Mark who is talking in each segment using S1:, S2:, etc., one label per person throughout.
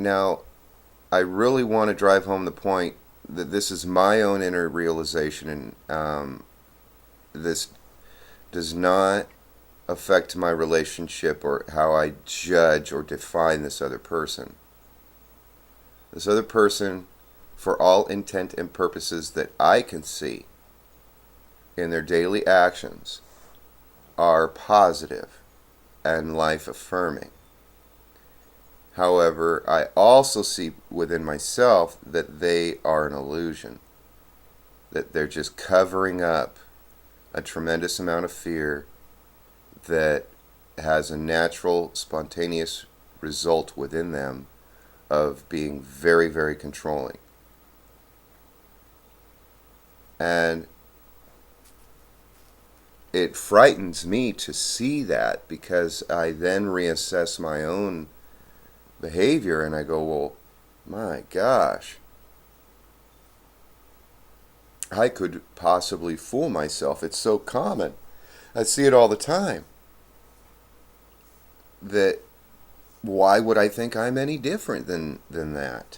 S1: Now, I really want to drive home the point that this is my own inner realization, and this does not affect my relationship or how I judge or define this other person. This other person, for all intent and purposes that I can see in their daily actions, are positive and life affirming. However, I also see within myself that they are an illusion, that they're just covering up a tremendous amount of fear that has a natural, spontaneous result within them of being very, very controlling. And it frightens me to see that, because I then reassess my own behavior and I go, well, my gosh, I could possibly fool myself. It's so common. I see it all the time. That why would I think I'm any different than that?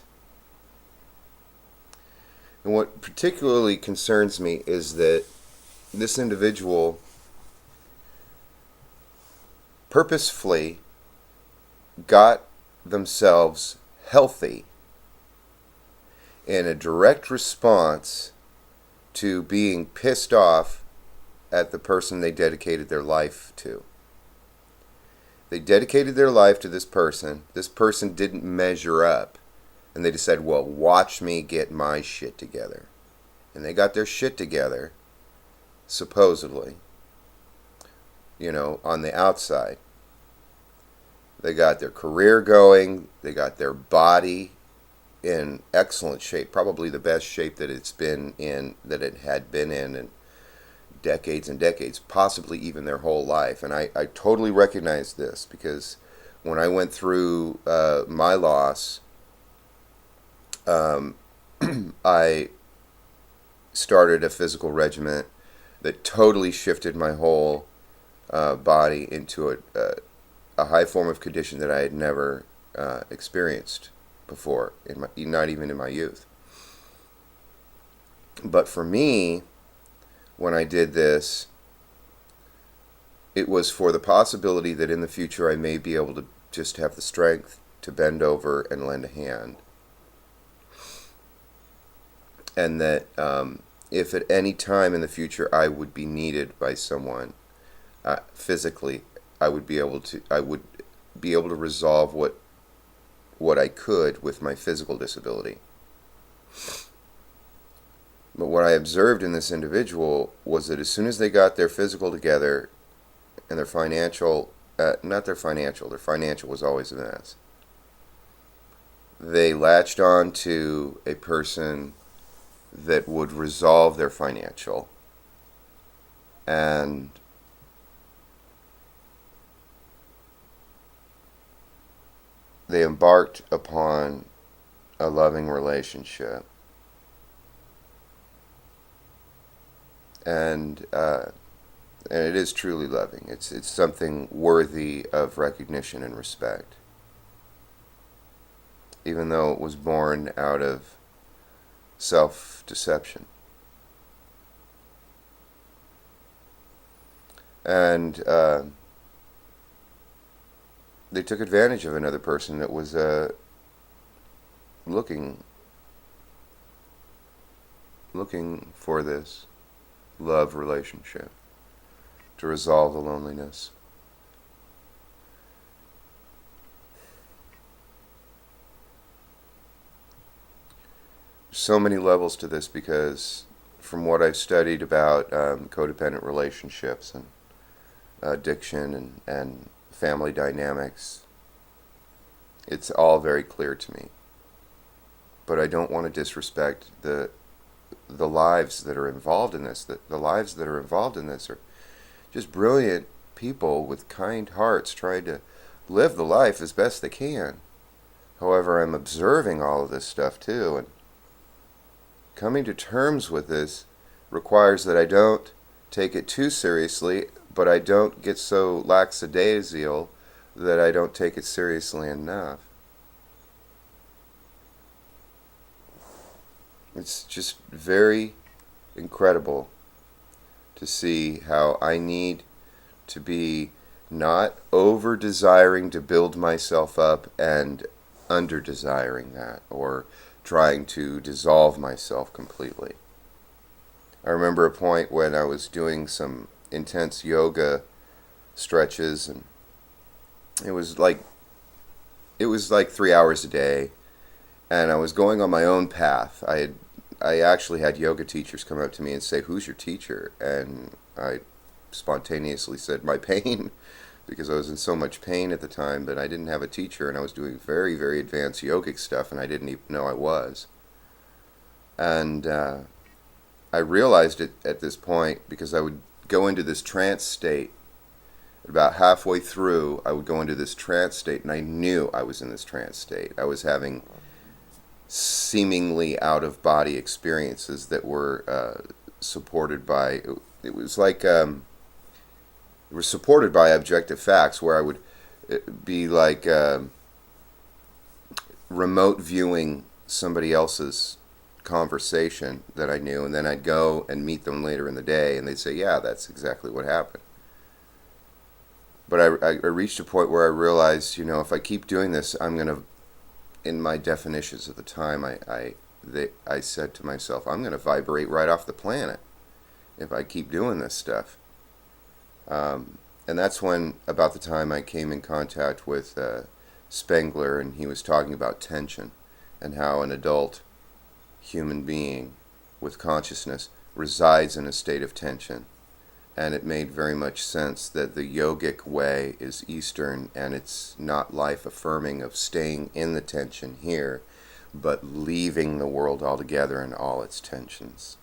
S1: And what particularly concerns me is that this individual purposefully got themselves healthy in a direct response to being pissed off at the person they dedicated their life to. They dedicated their life to this person. This person didn't measure up. And they decided, well, watch me get my shit together. And they got their shit together, supposedly, on the outside. They got their career going. They got their body in excellent shape, probably the best shape that it's been in, that it had been in decades and decades, possibly even their whole life. And I totally recognize this, because when I went through my loss, I started a physical regimen that totally shifted my whole body into a high form of condition that I had never experienced before, not even in my youth. But for me, when I did this, it was for the possibility that in the future I may be able to just have the strength to bend over and lend a hand. And that if at any time in the future I would be needed by someone physically, I would be able to resolve what I could with my physical disability. But what I observed in this individual was that as soon as they got their physical together and their financial, their financial was always a mess. They latched on to a person that would resolve their financial, and they embarked upon a loving relationship. And it is truly loving. It's something worthy of recognition and respect, even though it was born out of self-deception. And they took advantage of another person that was looking for this love relationship to resolve the loneliness. So many levels to this, because from what I've studied about codependent relationships and addiction and family dynamics, it's all very clear to me. But I don't want to disrespect the lives that are involved in this. The lives that are involved in this are just brilliant people with kind hearts trying to live the life as best they can. However, I'm observing all of this stuff too, and coming to terms with this requires that I don't take it too seriously, but I don't get so lackadaisical that I don't take it seriously enough. It's just very incredible to see how I need to be not over desiring to build myself up and under desiring that, or trying to dissolve myself completely. I remember a point when I was doing some intense yoga stretches, and it was like 3 hours a day, and I was going on my own path. I actually had yoga teachers come up to me and say, "Who's your teacher?" And I spontaneously said, "My pain," because I was in so much pain at the time that I didn't have a teacher, and I was doing very, very advanced yogic stuff, and I didn't even know I was. And I realized it at this point because I would go into this trance state. About halfway through, I would go into this trance state, and I knew I was in this trance state. I was having seemingly out-of-body experiences that were supported by, it was like, it was supported by objective facts, where I would be like remote viewing somebody else's conversation that I knew, and then I'd go and meet them later in the day, and they'd say, "Yeah, that's exactly what happened." But I reached a point where I realized, if I keep doing this, I'm going to, in my definitions at the time, I said to myself, I'm going to vibrate right off the planet if I keep doing this stuff. And that's when, about the time I came in contact with Spengler, and he was talking about tension and how an adult human being with consciousness resides in a state of tension. And it made very much sense that the yogic way is Eastern, and it's not life affirming of staying in the tension here, but leaving the world altogether and all its tensions.